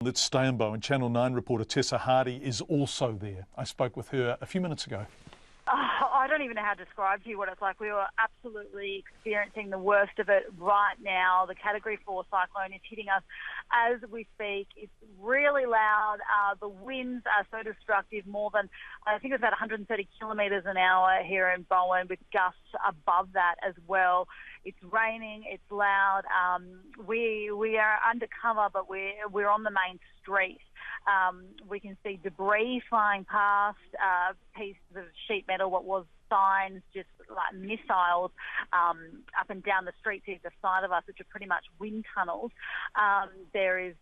Let's stay in Bowen. Channel 9 reporter Tessa Hardy is also there. I spoke with her a few minutes ago. I don't even know how to describe to you what it's like. We were absolutely experiencing the worst of it right now. The Category 4 cyclone is hitting us as we speak. It's really loud. The winds are so destructive, more than, I think it's about 130 kilometres an hour here in Bowen, with gusts above that as well. It's raining, it's loud. We are undercover, but we're on the main street. We can see debris flying past, pieces of sheet metal, what was signs, just like missiles, up and down the streets either side of us, which are pretty much wind tunnels. There is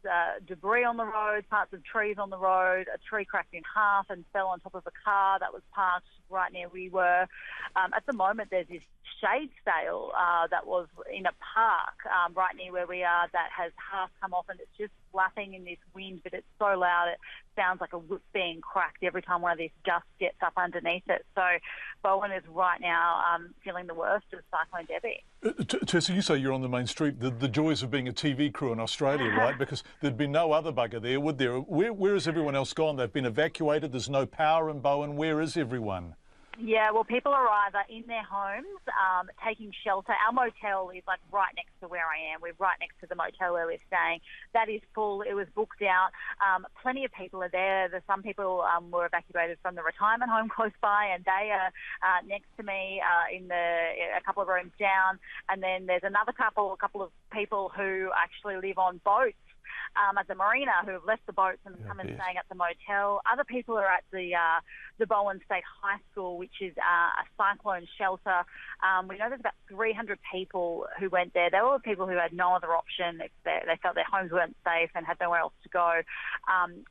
debris on the road, parts of trees on the road. A tree cracked in half and fell on top of a car that was parked right near we were. At the moment, there's this shade sail that was in a park right near where we are that has half come off, and it's just flapping in this wind, but it's so loud it sounds like a whip being cracked every time one of these gusts gets up underneath it. So Bowen is right now feeling the worst of Cyclone Debbie. Tessa, you say you're on the main street. The joys of being a TV crew in Australia, right? Because there'd be no other bugger there, would there? Where has everyone else gone? They've been evacuated. There's no power in Bowen. Where is everyone? Yeah, well, people are either in their homes, taking shelter. Our motel is like right next to where I am. We're right next to the motel where we're staying. That is full. It was booked out. Plenty of people are there. Some people were evacuated from the retirement home close by, and they are next to me a couple of rooms down. And then there's a couple of people who actually live on boats at the marina, who have left the boats and come and staying at the motel. Other people are at the Bowen State High School, which is a cyclone shelter. We know there's about 300 people who went there. They were people who had no other option. They felt their homes weren't safe and had nowhere else to go.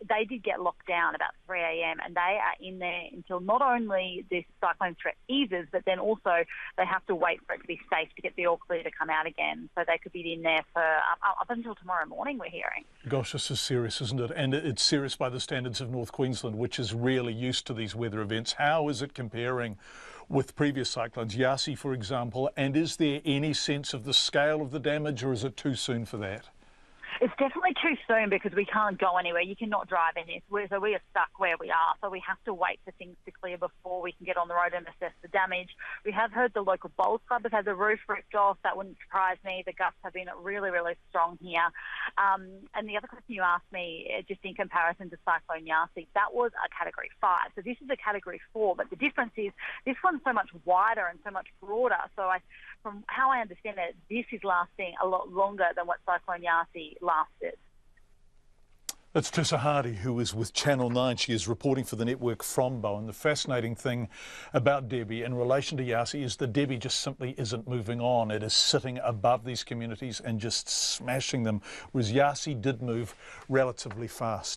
They did get locked down about 3 a.m. and they are in there until not only this cyclone threat eases, but then also they have to wait for it to be safe to get the all clear to come out again. So they could be in there for up until tomorrow morning, we're hearing. Gosh, this is serious, isn't it? And it's serious by the standards of North Queensland, which is really used to these weather events. How is it comparing with previous cyclones, Yasi, for example? And is there any sense of the scale of the damage, or is it too soon for that? It's definitely too soon because we can't go anywhere. You cannot drive in this. So we are stuck where we are. So we have to wait for things to clear before we can get on the road and assess the damage. We have heard the local bowls club has had the roof ripped off. That wouldn't surprise me. The gusts have been really, really strong here. And the other question you asked me, just in comparison to Cyclone Yasi, that was a Category 5. So this is a Category 4. But the difference is this one's so much wider and so much broader. So from how I understand it, this is lasting a lot longer than what Cyclone Yasi lasted. That's Tessa Hardy, who is with Channel 9. She is reporting for the network from Bowen. The fascinating thing about Debbie in relation to Yasi is that Debbie just simply isn't moving on. It is sitting above these communities and just smashing them, whereas Yasi did move relatively fast.